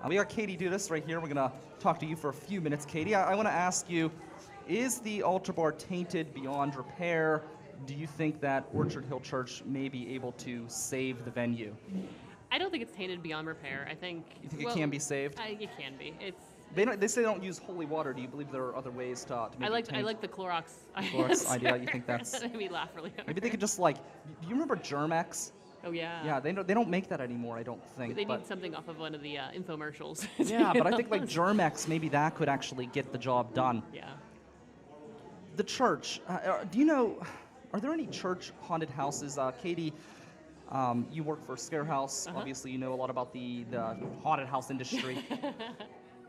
We got Katie Dudas right here. We're going to talk to you for a few minutes, Katie. I want to ask you, is the altar bar tainted beyond repair? Do you think that Orchard Hill Church may be able to save the venue? I don't think it's tainted beyond repair. I think... You think it can be saved? It can be. They say they don't use holy water. Do you believe there are other ways to maybe I like the Clorox. Clorox idea. You think that's... That made me laugh really hard. Maybe they could just do you remember Germex? Oh, yeah. Yeah, they don't make that anymore, I don't think. They need something off of one of the infomercials. Yeah, but I think Germex, maybe that could actually get the job done. Yeah. The church, do you know, are there any church haunted houses? Katie, you work for ScareHouse. Obviously, you know a lot about the haunted house industry.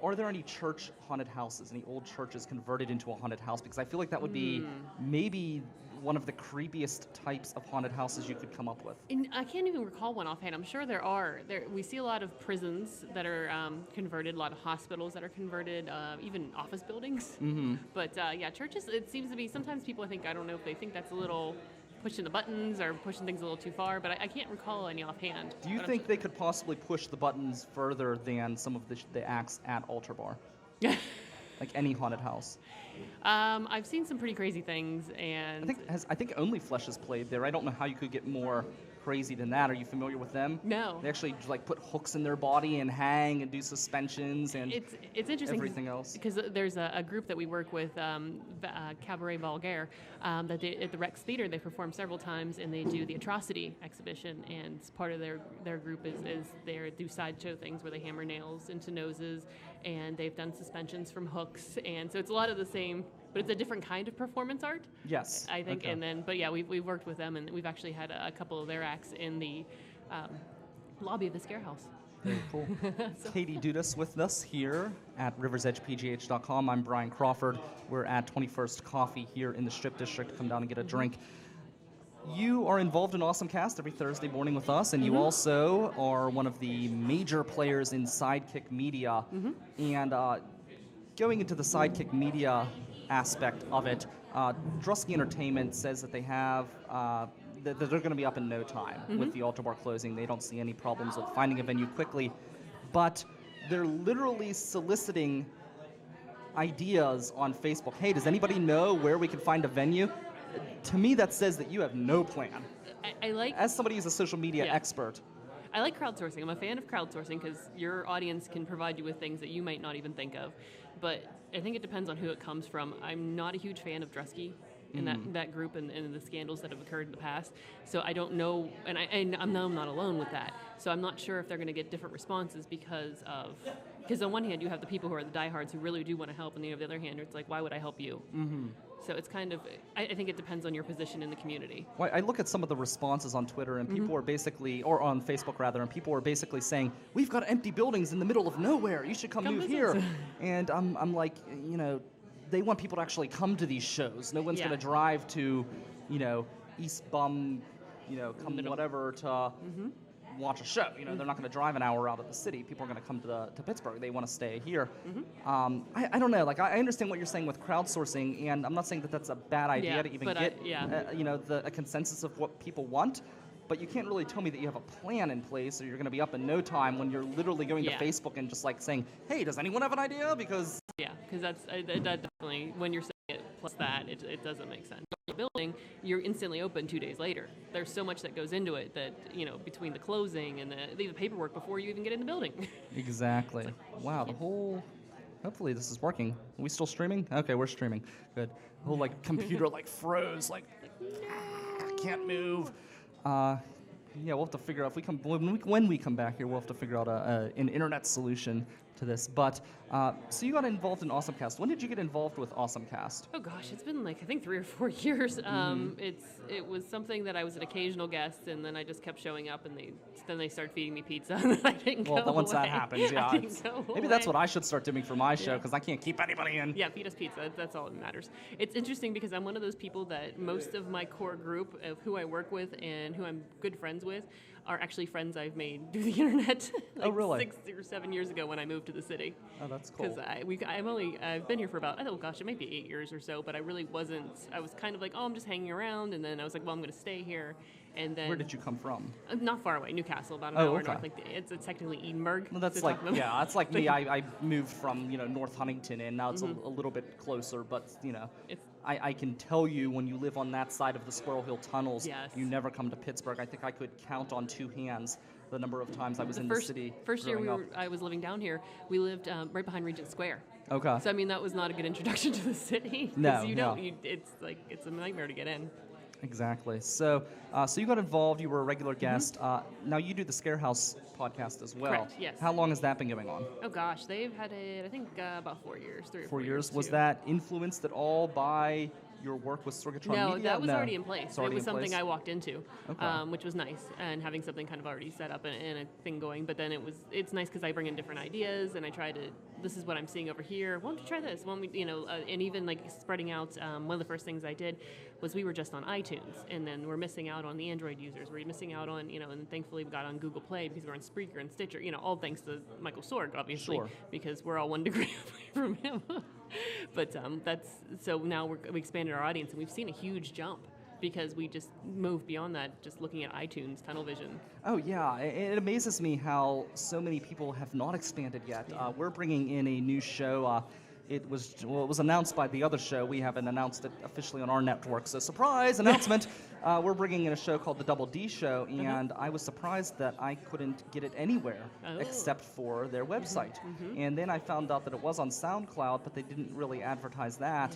Are there any church haunted houses, any old churches converted into a haunted house? Because I feel like that would be maybe one of the creepiest types of haunted houses you could come up with. And I can't even recall one offhand. I'm sure there are. We see a lot of prisons that are converted, a lot of hospitals that are converted, even office buildings. Mm-hmm. But yeah, churches, it seems to be, sometimes people, I don't know if they think that's a little pushing the buttons or pushing things a little too far, but I can't recall any offhand. Do you think they could possibly push the buttons further than some of the acts at Altar Bar? Like any haunted house? I've seen some pretty crazy things, and I think Only Flesh is played there. I don't know how you could get more crazy than that. Are you familiar with them? No. They actually put hooks in their body and hang and do suspensions and it's interesting everything else. Because there's a group that we work with, Cabaret Vulgaire, that at the Rex Theater they perform several times, and they do the Atrocity exhibition, and part of their group is they do sideshow things where they hammer nails into noses, and they've done suspensions from hooks, and so it's a lot of the same, but it's a different kind of performance art. Yes. I think, okay. But yeah, we've worked with them, and we've actually had a couple of their acts in the lobby of the ScareHouse. Very cool. Katie Dudas with us here at riversedgepgh.com. I'm Brian Crawford. We're at 21st Coffee here in the Strip District. Come down and get a drink. You are involved in Awesomecast every Thursday morning with us, and you also are one of the major players in Sidekick Media. And going into the Sidekick Media aspect of it, Drusky Entertainment says that they have that they're going to be up in no time with the Altar Bar closing. They don't see any problems with finding a venue quickly, but they're literally soliciting ideas on Facebook. Hey, does anybody know where we can find a venue? To me, that says that you have no plan. I like... As somebody who's a social media expert. I like crowdsourcing. I'm a fan of crowdsourcing because your audience can provide you with things that you might not even think of. But I think it depends on who it comes from. I'm not a huge fan of Drusky and that group and the scandals that have occurred in the past. So I don't know, and I'm not alone with that. So I'm not sure if they're going to get different responses because on one hand you have the people who are the diehards who really do want to help, and on the other hand it's like, why would I help you? So it's kind of, I think it depends on your position in the community. Well, I look at some of the responses on Twitter, and people are basically, or on Facebook rather, and people are basically saying, we've got empty buildings in the middle of nowhere, you should come move here. And I'm like, they want people to actually come to these shows. No one's going to drive to, East Bum, come whatever to watch a show. They're not going to drive an hour out of the city. People are going to come to Pittsburgh. They want to stay here. I don't know. I understand what you're saying with crowdsourcing, and I'm not saying that that's a bad idea to even get a consensus of what people want. But you can't really tell me that you have a plan in place, or you're going to be up in no time when you're literally going to Facebook and just saying, "Hey, does anyone have an idea?" Because that's that definitely, when you're saying it plus that, it doesn't make sense. The building, you're instantly open 2 days later. There's so much that goes into it that between the closing and the paperwork before you even get in the building. Exactly. Wow. The whole. Hopefully this is working. Are we still streaming? Okay, we're streaming. Good. The whole computer froze. I can't move. We'll have to figure out when we come back here. We'll have to figure out an internet solution to this. But so you got involved in Awesomecast. When did you get involved with Awesomecast? Oh gosh, it's been I think 3 or 4 years. It was something that I was an occasional guest, and then I just kept showing up, and then they started feeding me pizza, and I didn't go away. Once that happens, maybe that's what I should start doing for my show, because I can't keep anybody in. Yeah, feed us pizza. That's all that matters. It's interesting because I'm one of those people that most of my core group of who I work with and who I'm good friends with are actually friends I've made through the internet. Oh, really? 6 or 7 years ago when I moved to the city. Oh, that's cool. Because I've been here for about, it might be 8 years or so, but I really wasn't. I was kind of I'm just hanging around, and then I was like, well, I'm going to stay here. And then Where did you come from? Not far away, Newcastle, about an Oh, hour okay. north. Like it's technically Edinburgh. Well, that's to like talk about. that's like me. I moved from North Huntington, and now it's a little bit closer. But It's- I can tell you when you live on that side of the Squirrel Hill tunnels, Yes. you never come to Pittsburgh. I think I could count on two hands the number of times I was in the city. First year growing up. I was living down here, we lived right behind Regent Square. Okay. So I mean that was not a good introduction to the city. 'Cause No, you no. don't. It's a nightmare to get in. Exactly. So, so you got involved. You were a regular guest. Now you do the ScareHouse podcast as well. Correct, yes. How long has that been going on? Oh gosh, they've had it. I think about 4 years, 3 or 4 years. Was too. that influenced at all by your work with Sorgatron No, Media? that was already in place. It's already It was in something place? I walked into, Okay. which was nice, and having something kind of already set up and a thing going. But then it's nice because I bring in different ideas, and I try to. This is what I'm seeing over here. Why don't you try this? Why don't we, and even like spreading out. One of the first things I did was we were just on iTunes, and then we're missing out on the Android users. We're missing out on and thankfully we got on Google Play because we're on Spreaker and Stitcher. All thanks to Michael Sorg, obviously, Sure. because we're all 1 degree away from him. But that's so now we expanded our audience, and we've seen a huge jump because we just moved beyond that, just looking at iTunes tunnel vision. Oh yeah, it amazes me how so many people have not expanded yet. We're bringing in a new show. It was announced by the other show. We haven't announced it officially on our network, so surprise announcement. We're bringing in a show called the Double D Show, and I was surprised that I couldn't get it anywhere except for their website. And then I found out that it was on SoundCloud, but they didn't really advertise that.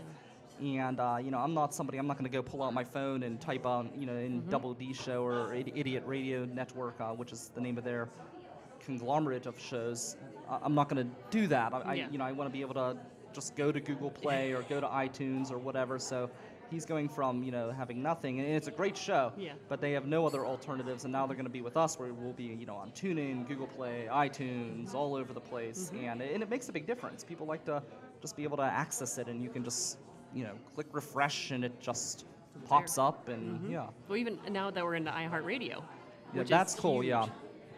And I'm not going to go pull out my phone and type on in Double D Show or Idiot Radio Network, which is the name of their conglomerate of shows. I'm not going to do that. I want to be able to just go to Google Play or go to iTunes or whatever. So he's going from having nothing, and it's a great show. Yeah. But they have no other alternatives, and now they're going to be with us, where we'll be on TuneIn, Google Play, iTunes, all over the place, and it makes a big difference. People like to just be able to access it, and you can just click refresh, and it just pops up, and Well, even now that we're into iHeartRadio, which that's is cool. huge. Yeah.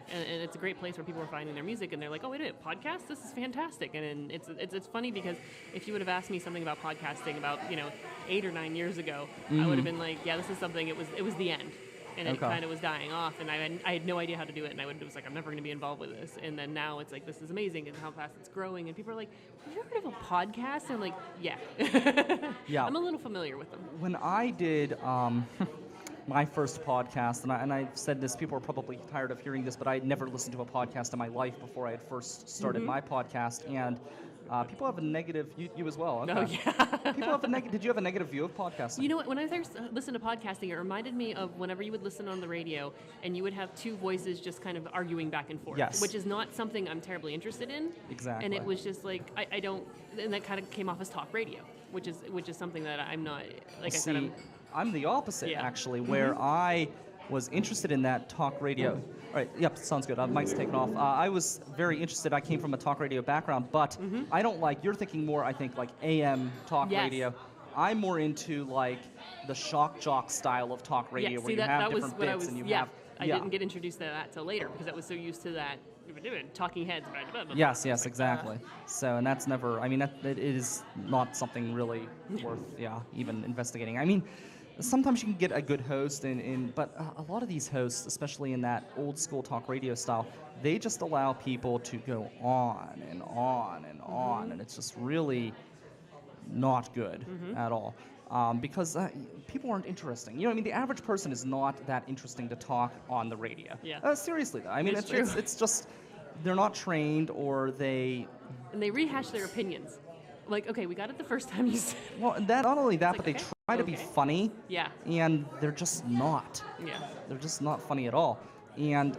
And it's a great place where people are finding their music, and they're like, "Oh, wait a minute, podcast? This is fantastic!" And it's funny because if you would have asked me something about podcasting about 8 or 9 years ago, I would have been like, "Yeah, this is something." It was the end, and it kind of was dying off, and I had no idea how to do it, and it was like, "I'm never going to be involved with this." And then now it's like, this is amazing, and how fast it's growing, and people are like, "Have you heard of a podcast?" And I'm like, "Yeah, Yeah. I'm a little familiar with them." When I did my first podcast, and I've said this, people are probably tired of hearing this, but I had never listened to a podcast in my life before I had first started my podcast, and people have a negative, you as well. Okay. Oh, yeah. People have a negative, did you have a negative view of podcasting? You know what, when I first listened to podcasting, it reminded me of whenever you would listen on the radio and you would have two voices just kind of arguing back and forth, Yes. which is not something I'm terribly interested in. Exactly. And it was just like, I don't, and that kind of came off as talk radio, which is something that I'm not, like I said, I'm the opposite, Yeah. actually, where I was interested in that talk radio. All right, yep, sounds good. Mike's taken off. I was very interested. I came from a talk radio background, but I don't you're thinking more, I think, like AM talk Yes. radio. I'm more into, like, the shock jock style of talk radio, yeah, where see, you that, have that was different what bits I was, and you yeah. have... I didn't get introduced to that till later because I was so used to that talking heads. Yes, exactly. So, and that's never, I mean, it is not something really worth, even investigating. I mean, sometimes you can get a good host, but a lot of these hosts, especially in that old school talk radio style, they just allow people to go on and on and on, and it's just really not good at all. Because people aren't interesting. I mean, the average person is not that interesting to talk on the radio. Yeah. Seriously, though. I mean, It's true. it's just, they're not trained, or they... And they rehash their opinions. Like, okay, we got it the first time you said. Well, not only that, It's but like, they okay, try to be funny. Yeah. And they're just not. Yeah. They're just not funny at all. And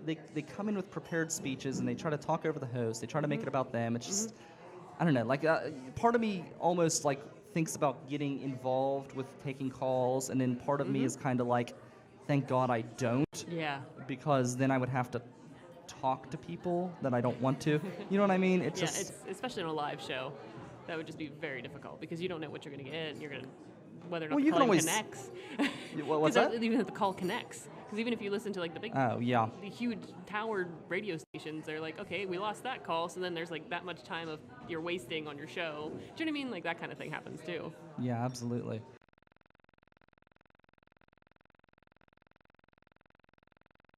they come in with prepared speeches, and they try to talk over the host. They try to make it about them. It's just, I don't know, like, part of me almost, like, thinks about getting involved with taking calls, and then part of me is kind of like, thank God I don't. Yeah. Because then I would have to talk to people that I don't want to. You know what I mean? It's Yeah, just... it's especially in a live show, that would just be very difficult because you don't know what you're going to get, and you're going to whether or not Well, the you can call always- connects. What's that? Even if the call connects, because even if you listen to like the big, Oh, yeah. the huge towered radio stations, they're like, okay, we lost that call, so then there's like that much time of you're wasting on your show. Do you know what I mean? Like that kind of thing happens too. Yeah, absolutely.